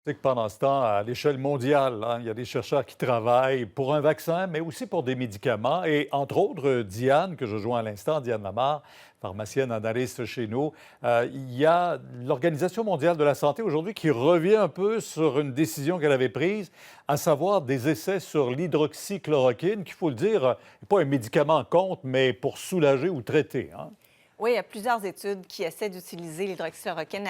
C'est que pendant ce temps, à l'échelle mondiale, il y a des chercheurs qui travaillent pour un vaccin, mais aussi pour des médicaments. Et entre autres, Diane, que je joins à l'instant, Diane Lamar, pharmacienne analyste chez nous, il y a l'Organisation mondiale de la santé aujourd'hui qui revient un peu sur une décision qu'elle avait prise, à savoir des essais sur l'hydroxychloroquine, qu'il faut le dire, n'est pas un médicament contre, mais pour soulager ou traiter, hein. Oui, il y a plusieurs études qui essaient d'utiliser l'hydroxychloroquine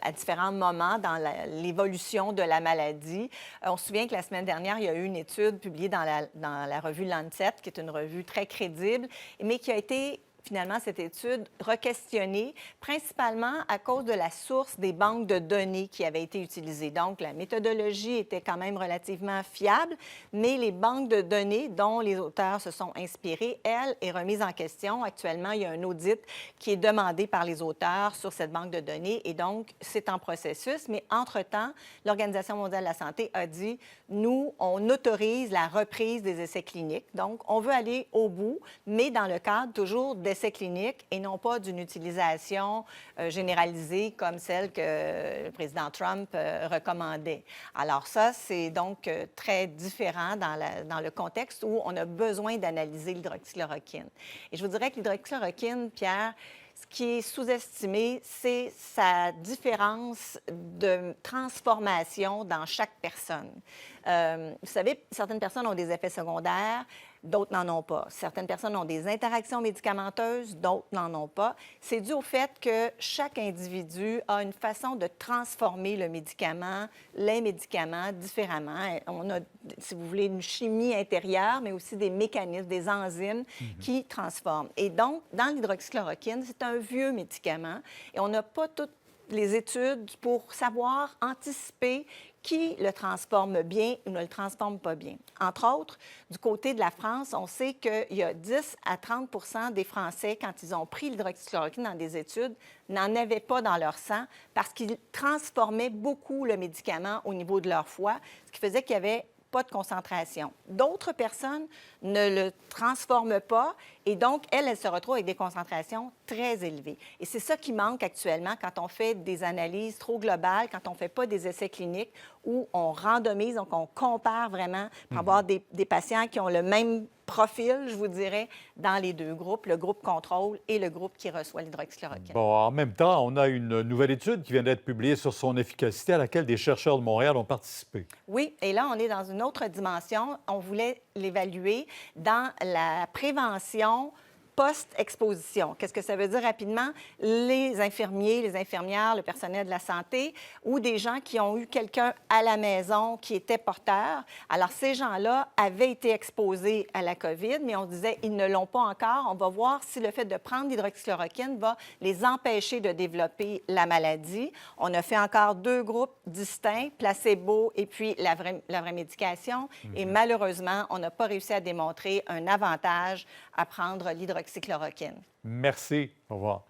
à différents moments dans l'évolution de la maladie. On se souvient que la semaine dernière, il y a eu une étude publiée dans la revue Lancet, qui est une revue très crédible, mais qui a été finalement, cette étude requestionnée, principalement à cause de la source des banques de données qui avaient été utilisées. Donc, la méthodologie était quand même relativement fiable, mais les banques de données dont les auteurs se sont inspirés, elle, est remise en question. Actuellement, il y a un audit qui est demandé par les auteurs sur cette banque de données et donc, c'est en processus. Mais entre-temps, l'Organisation mondiale de la santé a dit, nous, on autorise la reprise des essais cliniques. Donc, on veut aller au bout, mais dans le cadre toujours d'essais cliniques et non pas d'une utilisation généralisée comme celle que le président Trump recommandait. Alors ça, c'est donc très différent dans le contexte où on a besoin d'analyser l'hydroxychloroquine. Et je vous dirais que l'hydroxychloroquine, Pierre, ce qui est sous-estimé, c'est sa différence de transformation dans chaque personne. Vous savez, certaines personnes ont des effets secondaires, d'autres n'en ont pas. Certaines personnes ont des interactions médicamenteuses, d'autres n'en ont pas. C'est dû au fait que chaque individu a une façon de transformer le médicament, les médicaments différemment. On a, si vous voulez, une chimie intérieure, mais aussi des mécanismes, des enzymes qui transforment. Et donc, dans l'hydroxychloroquine, c'est un vieux médicament et on n'a pas toutes les études pour savoir anticiper qui le transforme bien ou ne le transforme pas bien. Entre autres, du côté de la France, on sait qu'il y a 10 à 30 des Français, quand ils ont pris l'hydroxychloroquine dans des études, n'en avaient pas dans leur sang parce qu'ils transformaient beaucoup le médicament au niveau de leur foie, ce qui faisait qu'il y avait pas de concentration. D'autres personnes ne le transforment pas et donc, elles se retrouvent avec des concentrations très élevées. Et c'est ça qui manque actuellement quand on fait des analyses trop globales, quand on ne fait pas des essais cliniques où on randomise, donc on compare vraiment pour avoir des patients qui ont le même profil, je vous dirais, dans les deux groupes, le groupe contrôle et le groupe qui reçoit l'hydroxychloroquine. Bon, en même temps, on a une nouvelle étude qui vient d'être publiée sur son efficacité à laquelle des chercheurs de Montréal ont participé. Oui, et là, on est dans une autre dimension. On voulait l'évaluer dans la prévention post-exposition. Qu'est-ce que ça veut dire rapidement? Les infirmiers, les infirmières, le personnel de la santé ou des gens qui ont eu quelqu'un à la maison qui était porteur. Alors, ces gens-là avaient été exposés à la COVID, mais on disait ils ne l'ont pas encore. On va voir si le fait de prendre l'hydroxychloroquine va les empêcher de développer la maladie. On a fait encore deux groupes distincts, placebo et puis la vraie médication. Et malheureusement, on n'a pas réussi à démontrer un avantage à prendre l'hydroxychloroquine. Merci. Au revoir.